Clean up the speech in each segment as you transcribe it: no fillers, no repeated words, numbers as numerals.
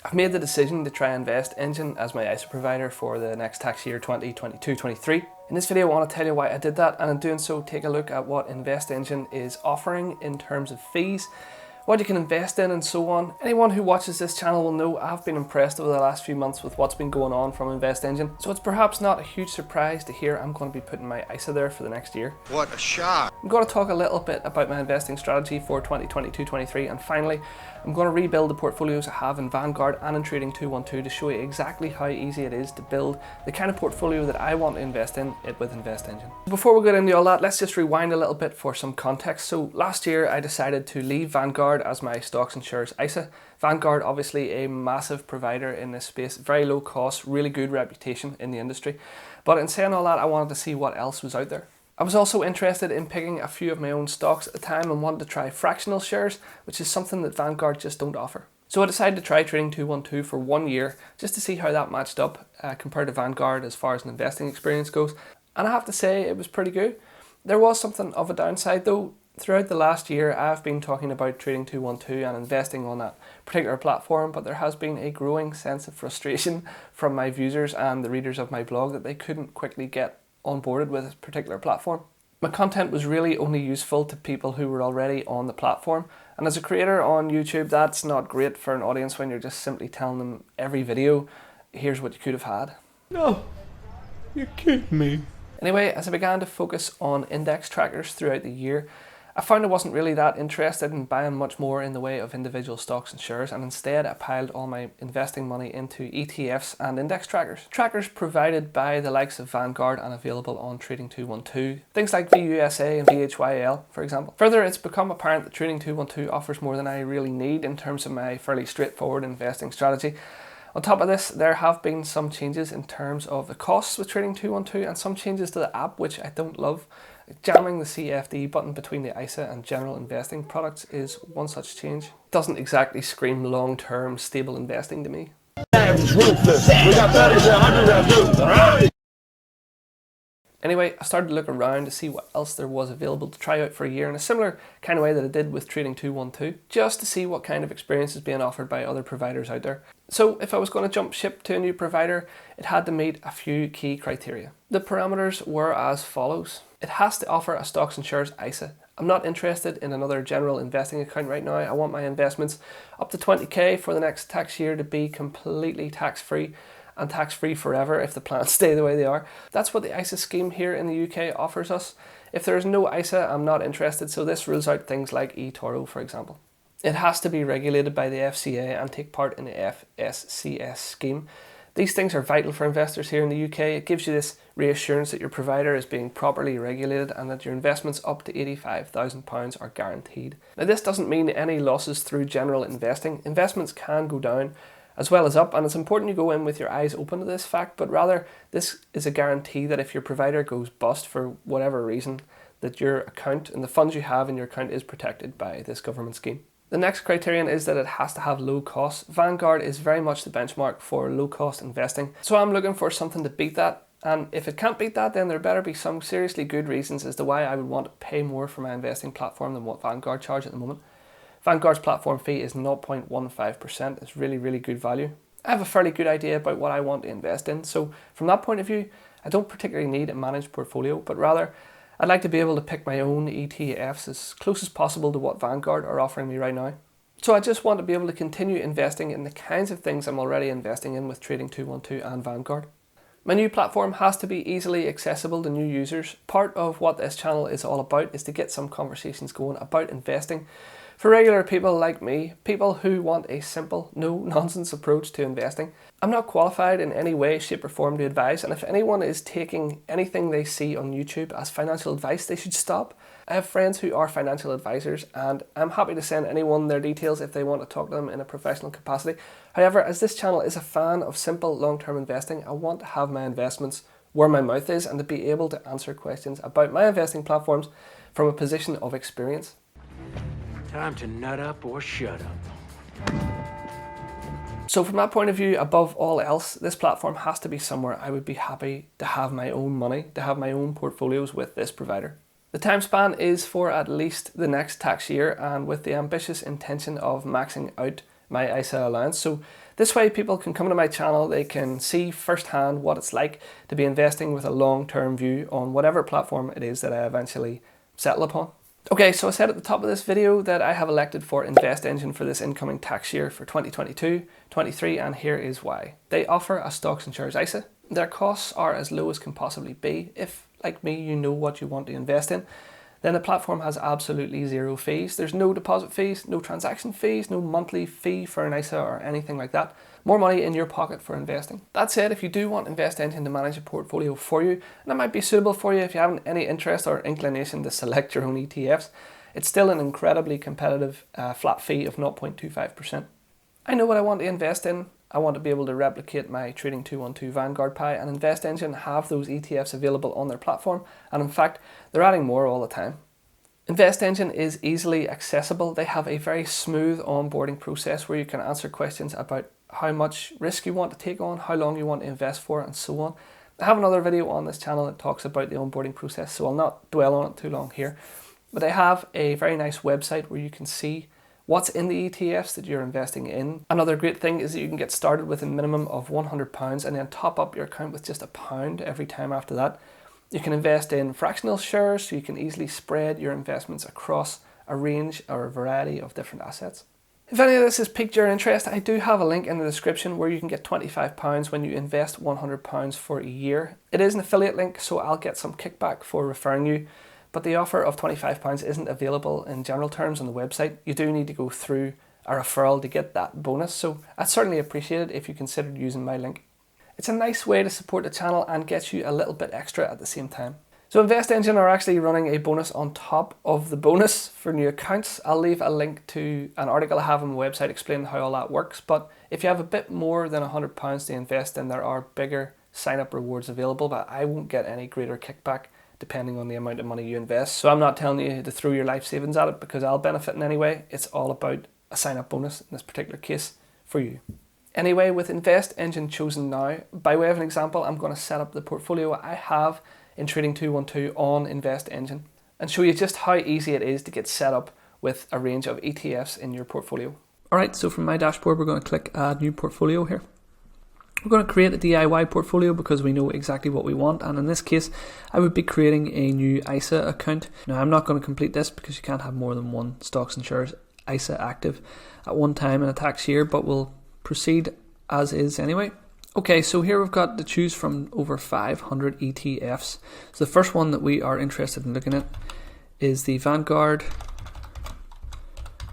I've made the decision to try InvestEngine as my ISA provider for the next tax year 2022-23. In this video I want to tell you why I did that, and in doing so take a look at what InvestEngine is offering in terms of fees, what you can invest in and so on. Anyone who watches this channel will know I've been impressed over the last few months with what's been going on from InvestEngine, so it's perhaps not a huge surprise to hear I'm going to be putting my ISA there for the next year. What a shock! I'm going to talk a little bit about my investing strategy for 2022-23, and finally I'm going to rebuild the portfolios I have in Vanguard and in Trading 212 to show you exactly how easy it is to build the kind of portfolio that I want to invest in with InvestEngine. Before we get into all that, let's just rewind a little bit for some context. So last year I decided to leave Vanguard as my stocks and shares ISA. Vanguard, obviously a massive provider in this space, very low cost, really good reputation in the industry. But in saying all that, I wanted to see what else was out there. I was also interested in picking a few of my own stocks at the time and wanted to try fractional shares, which is something that Vanguard just don't offer. So I decided to try Trading 212 for 1 year just to see how that matched up compared to Vanguard as far as an investing experience goes. And I have to say it was pretty good. There was something of a downside though. Throughout the last year I've been talking about Trading 212 and investing on that particular platform, but there has been a growing sense of frustration from my viewers and the readers of my blog that they couldn't quickly get onboarded with this particular platform. My content was really only useful to people who were already on the platform, and as a creator on YouTube that's not great for an audience when you're just simply telling them every video, here's what you could have had. No, you're kidding me. Anyway, as I began to focus on index trackers throughout the year, I found I wasn't really that interested in buying much more in the way of individual stocks and shares, and instead I piled all my investing money into ETFs and index trackers. Trackers provided by the likes of Vanguard and available on Trading 212, things like VUSA and VHYL for example. Further, it's become apparent that Trading 212 offers more than I really need in terms of my fairly straightforward investing strategy. On top of this, there have been some changes in terms of the costs with Trading 212 and some changes to the app which I don't love. Jamming the CFD button between the ISA and general investing products is one such change. It doesn't exactly scream long-term stable investing to me. Anyway, I started to look around to see what else there was available to try out for a year in a similar kind of way that I did with Trading 212, just to see what kind of experience is being offered by other providers out there. So if I was going to jump ship to a new provider, it had to meet a few key criteria. The parameters were as follows. It has to offer a stocks and shares ISA. I'm not interested in another general investing account right now. I want my investments up to 20k for the next tax year to be completely tax-free, and tax-free forever if the plans stay the way they are. That's what the ISA scheme here in the UK offers us. If there is no ISA, I'm not interested, so this rules out things like eToro, for example. It has to be regulated by the FCA and take part in the FSCS scheme. These things are vital for investors here in the UK. It gives you this reassurance that your provider is being properly regulated and that your investments up to £85,000 are guaranteed. Now this doesn't mean any losses through general investing. Investments can go down as well as up, and it's important you go in with your eyes open to this fact, but rather this is a guarantee that if your provider goes bust for whatever reason, that your account and the funds you have in your account is protected by this government scheme. The next criterion is that it has to have low costs. Vanguard is very much the benchmark for low cost investing, so I'm looking for something to beat that, and if it can't beat that then there better be some seriously good reasons as to why I would want to pay more for my investing platform than what Vanguard charge at the moment. Vanguard's platform fee is 0.15%. It's really good value. I have a fairly good idea about what I want to invest in, so from that point of view, I don't particularly need a managed portfolio, but rather I'd like to be able to pick my own ETFs as close as possible to what Vanguard are offering me right now. So I just want to be able to continue investing in the kinds of things I'm already investing in with Trading 212 and Vanguard. My new platform has to be easily accessible to new users. Part of what this channel is all about is to get some conversations going about investing for regular people like me, people who want a simple, no-nonsense approach to investing. I'm not qualified in any way, shape or form to advise, and if anyone is taking anything they see on YouTube as financial advice, they should stop. I have friends who are financial advisors and I'm happy to send anyone their details if they want to talk to them in a professional capacity. However, as this channel is a fan of simple long-term investing, I want to have my investments where my mouth is and to be able to answer questions about my investing platforms from a position of experience. Time to nut up or shut up. So from that point of view, above all else, this platform has to be somewhere I would be happy to have my own money, to have my own portfolios with this provider. The time span is for at least the next tax year, and with the ambitious intention of maxing out my ISA allowance. So this way people can come to my channel, they can see firsthand what it's like to be investing with a long-term view on whatever platform it is that I eventually settle upon. Okay, so I said at the top of this video that I have elected for InvestEngine for this incoming tax year for 2022-23, and here is why. They offer a stocks and shares ISA. Their costs are as low as can possibly be. If, like me, you know what you want to invest in, then the platform has absolutely zero fees. There's no deposit fees, no transaction fees, no monthly fee for an ISA or anything like that. More money in your pocket for investing. That said, if you do want InvestEngine to manage a portfolio for you, and that might be suitable for you if you haven't any interest or inclination to select your own ETFs, it's still an incredibly competitive flat fee of 0.25%. I know what I want to invest in. I want to be able to replicate my Trading 212 Vanguard Pi, and InvestEngine have those ETFs available on their platform, and in fact they're adding more all the time. InvestEngine is easily accessible. They have a very smooth onboarding process where you can answer questions about how much risk you want to take on, how long you want to invest for, and so on. I have another video on this channel that talks about the onboarding process, so I'll not dwell on it too long here. But they have a very nice website where you can see what's in the ETFs that you're investing in. Another great thing is that you can get started with a minimum of £100 and then top up your account with just £1 every time after that. You can invest in fractional shares, so you can easily spread your investments across a range or a variety of different assets. If any of this has piqued your interest, I do have a link in the description where you can get £25 when you invest £100 for a year. It is an affiliate link, so I'll get some kickback for referring you. But the offer of £25 isn't available in general terms on the website. You do need to go through a referral to get that bonus, so I'd certainly appreciate it if you considered using my link. It's a nice way to support the channel and get you a little bit extra at the same time. So InvestEngine are actually running a bonus on top of the bonus for new accounts. I'll leave a link to an article I have on my website explaining how all that works, but if you have a bit more than £100 to invest in, there are bigger sign-up rewards available, but I won't get any greater kickback depending on the amount of money you invest. So I'm not telling you to throw your life savings at it because I'll benefit in any way. It's all about a sign-up bonus in this particular case for you. Anyway, with InvestEngine chosen now, by way of an example, I'm going to set up the portfolio I have in Trading 212 on InvestEngine and show you just how easy it is to get set up with a range of ETFs in your portfolio. Alright, so from my dashboard we're going to click Add New Portfolio here. We're going to create a DIY portfolio because we know exactly what we want, and in this case I would be creating a new ISA account. Now I'm not going to complete this because you can't have more than one stocks and shares ISA active at one time in a tax year, but we'll proceed as is anyway. Okay, so here we've got to choose from over 500 ETFs. So the first one that we are interested in looking at is the Vanguard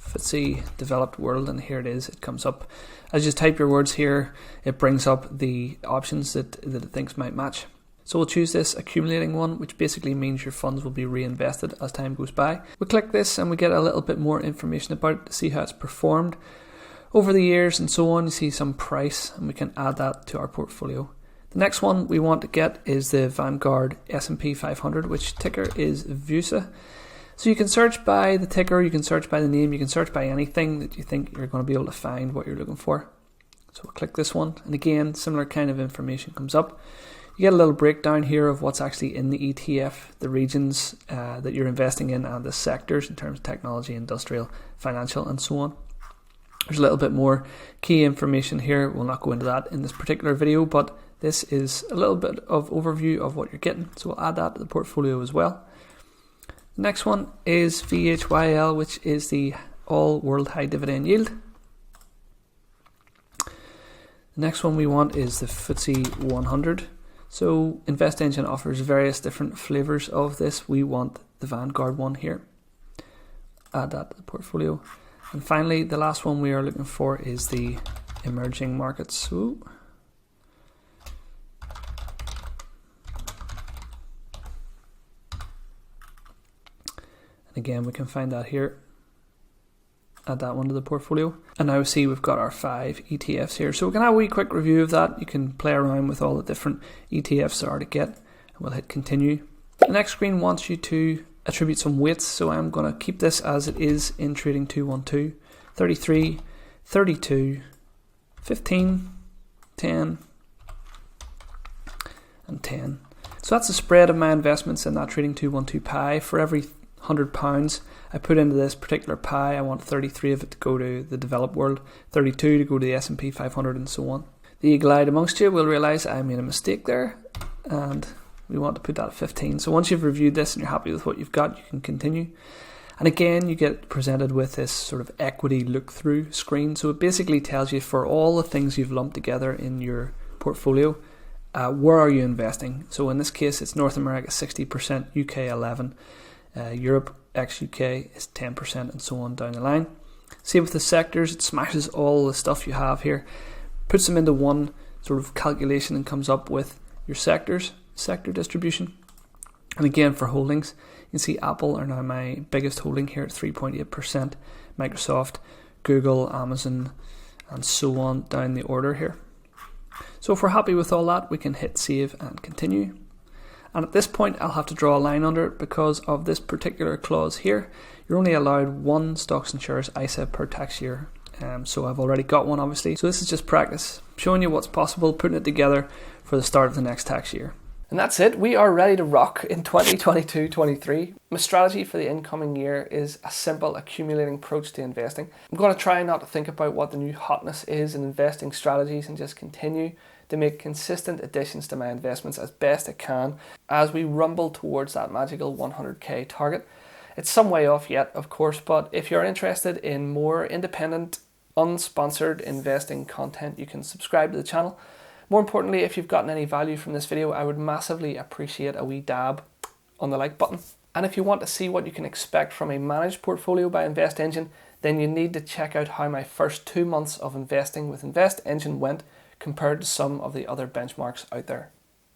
FTSE Developed World, and here it is. It comes up as you type your words here. It brings up the options that it thinks might match. So we'll choose this accumulating one, which basically means your funds will be reinvested as time goes by. We click this and we get a little bit more information about it to see how it's performed over the years and so on. You see some price and we can add that to our portfolio. The next one we want to get is the Vanguard S&P 500, which ticker is VUSA. So you can search by the ticker, you can search by the name, you can search by anything that you think you're going to be able to find what you're looking for. So we'll click this one, and again, similar kind of information comes up. You get a little breakdown here of what's actually in the ETF, the regions that you're investing in, and the sectors in terms of technology, industrial, financial, and so on. There's a little bit more key information here. We'll not go into that in this particular video, but this is a little bit of overview of what you're getting. So we'll add that to the portfolio as well. The next one is VHYL, which is the All World High Dividend Yield. The next one we want is the FTSE 100. So InvestEngine offers various different flavors of this. We want the Vanguard one here. Add that to the portfolio. And finally, the last one we are looking for is the emerging markets. Ooh. And again, we can find that here. Add that one to the portfolio. And now we see we've got our 5 ETFs here. So we can have a wee quick review of that. You can play around with all the different ETFs there are to get. And we'll hit continue. The next screen wants you to attribute some weights. So I'm going to keep this as it is in Trading 212. 33, 32, 15, 10, and 10. So that's the spread of my investments in that Trading 212 Pi. For every £100. I put into this particular pie, I want 33 of it to go to the developed world, 32 to go to the S&P 500 and so on. The eagle-eyed amongst you will realise I made a mistake there, and we want to put that at 15. So once you've reviewed this and you're happy with what you've got, you can continue. And again, you get presented with this sort of equity look-through screen. So it basically tells you for all the things you've lumped together in your portfolio, where are you investing? So in this case, it's North America 60%, UK 11%, Europe ex-UK is 10%, and so on down the line. Same with the sectors, it smashes all the stuff you have here, puts them into one sort of calculation and comes up with your sectors, sector distribution. And again, for holdings, you can see Apple are now my biggest holding here at 3.8%, Microsoft, Google, Amazon, and so on down the order here. So if we're happy with all that, we can hit save and continue. And at this point, I'll have to draw a line under it because of this particular clause here. You're only allowed one stocks and shares ISA per tax year. So I've already got one, obviously. So this is just practice, showing you what's possible, putting it together for the start of the next tax year. And that's it. We are ready to rock in 2022-23. My strategy for the incoming year is a simple accumulating approach to investing. I'm going to try not to think about what the new hotness is in investing strategies and just continue to make consistent additions to my investments as best I can as we rumble towards that magical 100k target. It's some way off yet, of course, but if you're interested in more independent, unsponsored investing content, you can subscribe to the channel. More importantly, if you've gotten any value from this video, I would massively appreciate a wee dab on the like button. And if you want to see what you can expect from a managed portfolio by InvestEngine, then you need to check out how my first 2 months of investing with InvestEngine went compared to some of the other benchmarks out there.